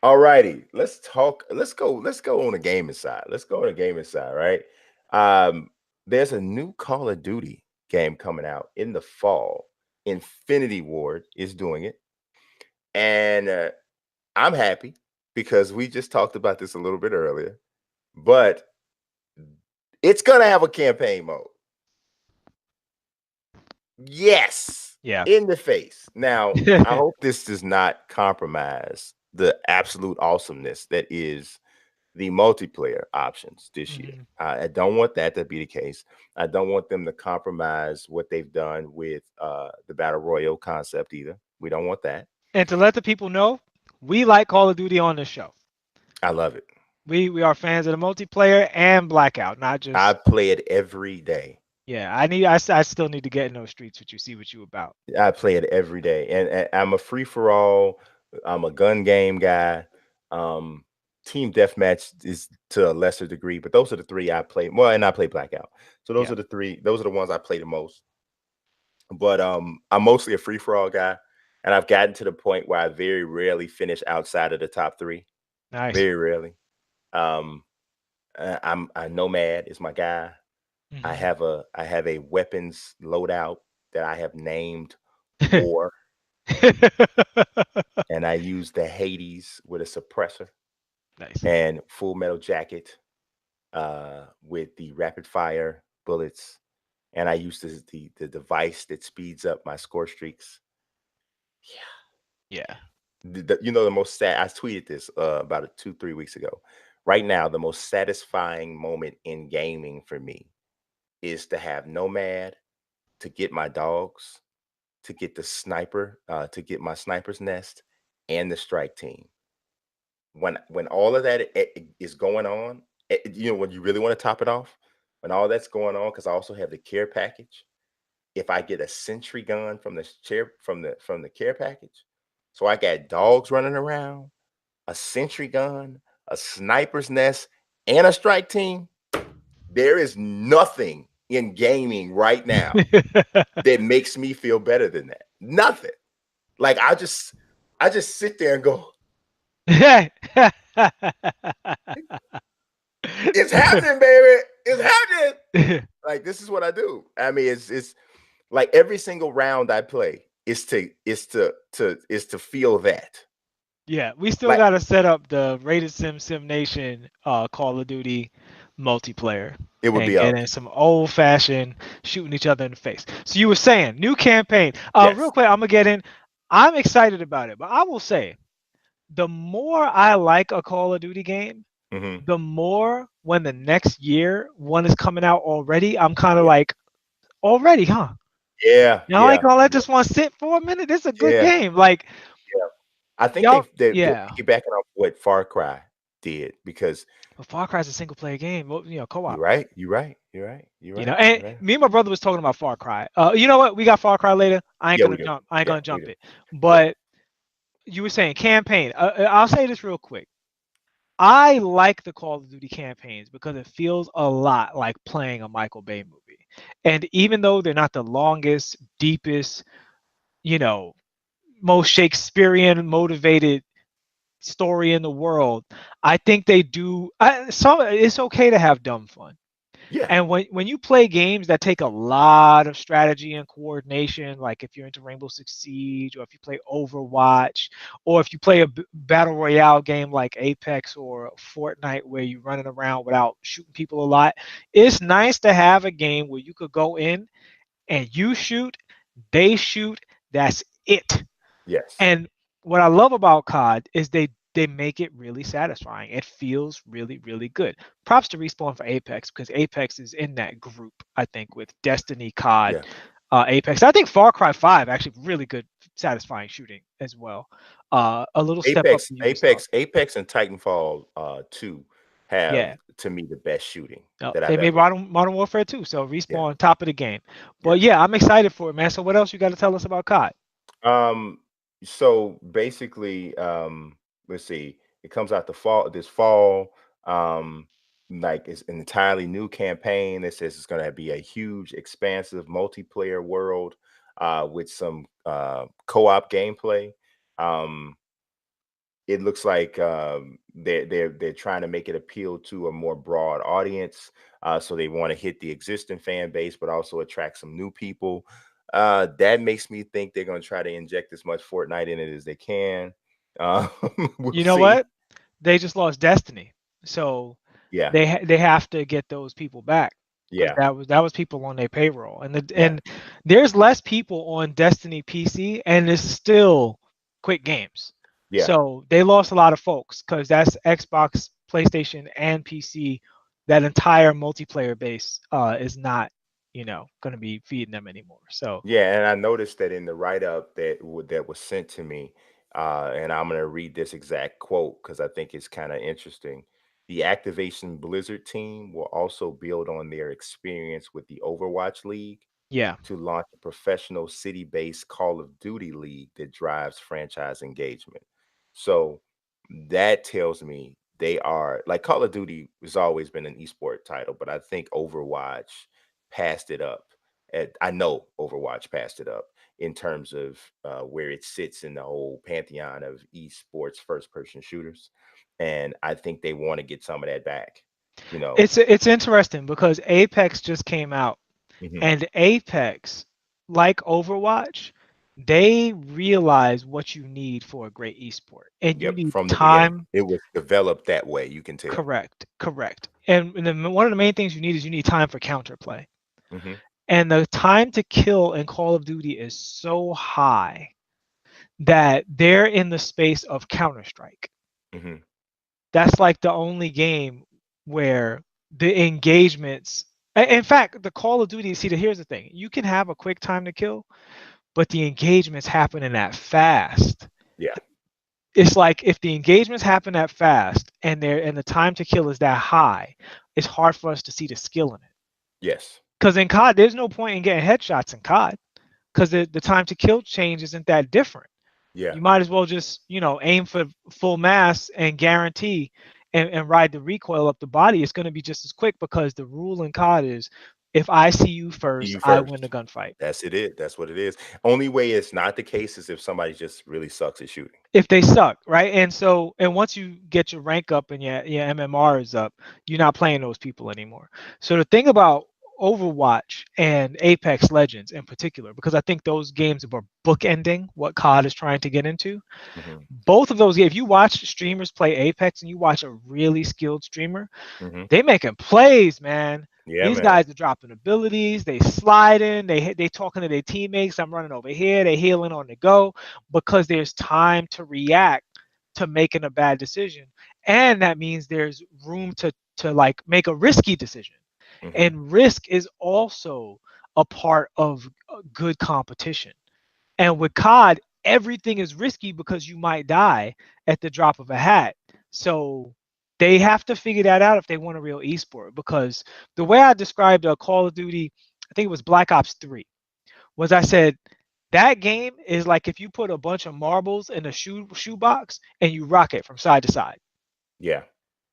All righty, let's talk. Let's go on the gaming side. Let's go on the gaming side, right? Um, there's a new Call of Duty game coming out in the fall. Infinity Ward is doing it, and I'm happy because we just talked about this a little bit earlier. But it's gonna have a campaign mode. Yes, Yeah. in the face. Now, I hope this does not compromise the absolute awesomeness that is the multiplayer options this year. Mhm. I don't want that to be the case. I don't want them to compromise what they've done with the battle royale concept either. We don't want that. And to let the people know, we like Call of Duty on the show. I love it. We are fans of the multiplayer and Blackout, not I just. play it every day. Yeah, I still need to get in those streets with you, see what you about. I play it every day, and I'm a free for all. I'm a gun game guy. Um, Team deathmatch is to a lesser degree, but those are the three I play. Well, and I play Blackout. So those Yeah. are the three. Those are the ones I play the most. But I'm mostly a free for all guy, and I've gotten to the point where I very rarely finish outside of the top three. Nice. Very rarely. Um, I'm a nomad is my guy. Hmm. I have a weapons loadout that I have named War, and I use the Hades with a suppressor Nice. and Full Metal Jacket with the rapid fire bullets, and I use the device that speeds up my score streaks. Yeah. You know, the most sad, I tweeted this about 2 3 weeks ago. Right now, the most satisfying moment in gaming for me is to have Nomad, to get my dogs, to get the sniper, to get my sniper's nest, and the strike team. When all of that is going on, you know, when you really want to top it off, when all that's going on, because I also have the care package. If I get a sentry gun from the chair from the care package, so I got dogs running around, a sentry gun, a sniper's nest, and a strike team. There is nothing in gaming right now that makes me feel better than that. Nothing. Like I just sit there and go, it's happening, baby. It's happening. Like this is what I do. I mean, it's like every single round I play is to feel that. Yeah, we still Like gotta set up the Rated Sim Nation Call of Duty multiplayer it would and be get up. in some old fashioned shooting each other in the face. So you were saying new campaign. Real Yes. quick, I'm gonna get in. I'm excited about it, but I will say the more I like a Call of Duty game, Hmm. the more when the next year one is coming out already, I'm kind of Yeah. like, already, huh? Yeah. Y'all ain't Yeah. gonna let Yeah. this one sit for a minute. This is a good Yeah. game. Like Yeah. I think y'all, they're yeah. piggybacking off what Far Cry did because But Far Cry is a single player game, well, you're co-op. right. You're right. You're right. You're You know, right. and You're right. me and my brother was talking about Far Cry. You know what? We got Far Cry later. I ain't Yeah, gonna we do. jump. I ain't Yeah, gonna we jump do. it. Yeah. But you were saying campaign. I'll say this real quick. I like the Call of Duty campaigns because it feels a lot like playing a Michael Bay movie. And even though they're not the longest, deepest, you know, most Shakespearean motivated story in the world, I think they do. It's okay to have dumb fun. Yeah. And when you play games that take a lot of strategy and coordination, like if you're into Rainbow Six Siege, or if you play Overwatch, or if you play a battle royale game like Apex or Fortnite, where you're running around without shooting people a lot, it's nice to have a game where you could go in and you shoot, they shoot, that's it. Yes. And what I love about COD is they make it really satisfying. It feels really, really good. Props to Respawn for Apex because Apex is in that group, I think, with Destiny, COD, Yeah. Apex. I think Far Cry 5 actually really good, satisfying shooting as well. A little step up to Ubisoft. Apex, and Titanfall 2 have Yeah. to me the best shooting that They I've made ever. Modern Warfare too, so Yeah. Respawn top of the game. Yeah. But yeah, I'm excited for it, man. So what else you got to tell us about COD? Um, so basically, let's see, it comes out this fall. Like it's an entirely new campaign that says it's gonna be a huge, expansive multiplayer world with some co-op gameplay. Um, it looks like they're trying to make it appeal to a more broad audience. So they want to hit the existing fan base, but also attract some new people. That makes me think they're going to try to inject as much Fortnite in it as they can. Uh, we'll You know see. what? They just lost Destiny, so Yeah, they have to get those people back because yeah, that was people on their payroll, and yeah, there's less people on Destiny PC, and it's still quick games. yeah. So they lost a lot of folks because that's Xbox, PlayStation, and PC. That entire multiplayer base is not, going to be feeding them anymore. So Yeah, and I noticed that in the write-up that was sent to me, and I'm going to read this exact quote because I think it's kind of interesting. The Activation Blizzard team will also build on their experience with the Overwatch League yeah, to launch a professional city-based Call of Duty league that drives franchise engagement. So that tells me they are like Call of Duty has always been an esport title, but I think Overwatch passed it up. I know Overwatch passed it up in terms of where it sits in the whole pantheon of esports first-person shooters, and I think they want to get some of that back. You know. it's interesting because Apex just came out. Mhm. And Apex, like Overwatch, they realize what you need for a great esport. And you Yep, need from the beginning, time. it was developed that way. You can tell. Correct, correct. And then one of the main things you need time for counterplay. Hmm. And the time to kill in Call of Duty is so high that they're in the space of Counter-Strike. Hmm. That's like the only game where the engagements, in fact, the Call of Duty, see, here's the thing. You can have a quick time to kill, but the engagements happening that fast. Yeah. It's like if the engagements happen that fast and the time to kill is that high, it's hard for us to see the skill in it. Yes. Because in COD, there's no point in getting headshots in COD because the time to kill change isn't that different. Yeah. You might as well just, aim for full mass and guarantee and ride the recoil up the body. It's going to be just as quick because the rule in COD is if I see you first, You I win the first. gunfight. That's what it is. Only way it's not the case is if somebody just really sucks at shooting. If they suck, right? And once you get your rank up and your MMR is up, you're not playing those people anymore. So the thing about Overwatch and Apex Legends in particular, because I think those games are bookending what COD is trying to get into. Hmm. Both of those, if you watch streamers play Apex and you watch a really skilled streamer, Hmm. they making plays, man. Yeah, These man. guys are dropping abilities. They sliding. They talking to their teammates. I'm running over here. They healing on the go because there's time to react to making a bad decision, and that means there's room to like make a risky decision. Hmm. And risk is also a part of good competition. And with COD, everything is risky because you might die at the drop of a hat. So they have to figure that out if they want a real esport. Because the way I described Call of Duty, I think it was Black Ops 3, was I said that game is like if you put a bunch of marbles in a shoebox and you rock it from side to side. Yeah.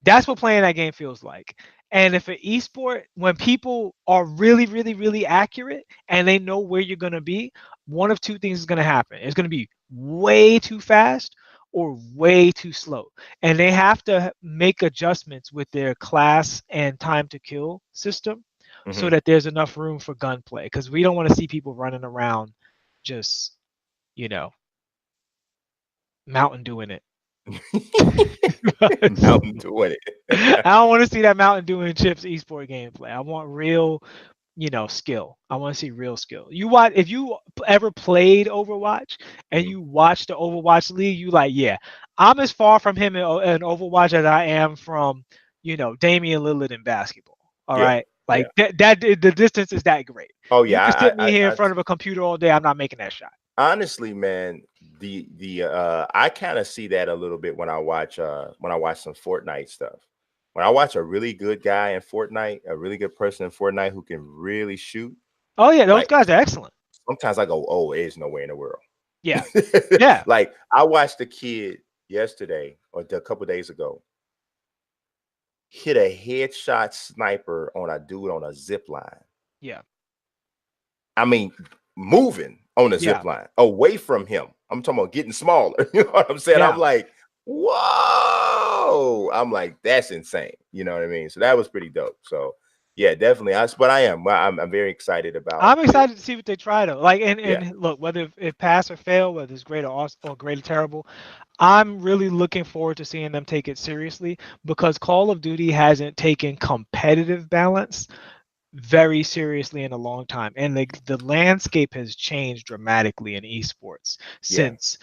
That's what playing that game feels like. And if an esport, when people are really, really, really accurate and they know where you're going to be, one of two things is going to happen. It's going to be way too fast or way too slow. And they have to make adjustments with their class and time to kill system so Hmm. that there's enough room for gunplay. Because we don't want to see people running around just, you know, Mountain doing it. Mountain doing I it. don't want to see that Mountain Dew and Chips esport gameplay. I want real, skill. I want to see real skill. You watch if you ever played Overwatch and Mhm. you watch the Overwatch League, you like, yeah, I'm as far from him in Overwatch as I am from, Damian Lillard in basketball. All Yeah. right, like Yeah. that the distance is that great. Oh You yeah. can sit me here in I front of a computer all day. I'm not making that shot. honestly, man, the I kind of see that a little bit when I watch some Fortnite stuff. When I watch a really good guy in Fortnite, a really good person in Fortnite who can really shoot, Oh yeah, those like guys are excellent. sometimes I go, "Oh, there's no way in the world." Yeah, yeah, Like I watched a kid yesterday or a couple days ago hit a headshot sniper on a dude on a zip line. yeah, I mean, moving on a zip yeah, line away from him. I'm talking about getting smaller. You know what I'm saying? I'm yeah. like, whoa, I'm like, that's insane. You know what I mean? So that was pretty dope. So yeah, definitely. But I am. I'm very excited about I'm the. excited to see what they try though. Like, Yeah, and look, whether it pass or fail, whether it's great or awesome, or great or terrible, I'm really looking forward to seeing them take it seriously because Call of Duty hasn't taken competitive balance very seriously in a long time, and the landscape has changed dramatically in esports yeah. since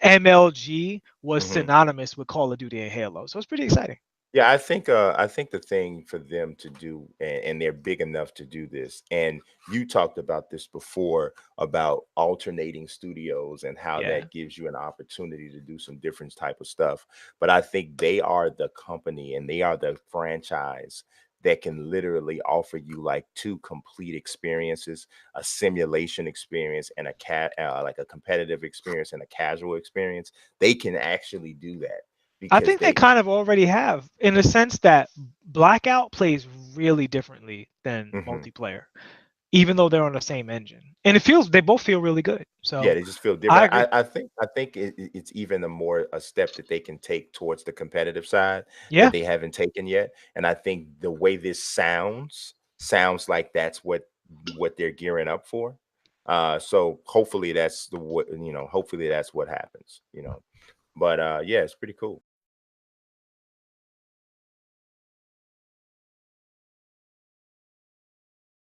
MLG was Hmm. synonymous with Call of Duty and Halo. So it's pretty exciting. Yeah, I think the thing for them to do, and they're big enough to do this, and you talked about this before about alternating studios and how Yeah. that gives you an opportunity to do some different type of stuff. But I think they are the company and they are the franchise that can literally offer you like two complete experiences, a simulation experience and like a competitive experience and a casual experience. They can actually do that I because think they they. kind of already have, in the sense that Blackout plays really differently than Mhm. multiplayer, even though they're on the same engine. And they both feel really good. Yeah, So they just feel I different. agree. I think it's even a more a step that they can take towards the competitive side that Yeah, they haven't taken yet. And I think the way this sounds like that's what they're gearing up for. So hopefully that's hopefully that's what happens. But yeah, it's pretty cool.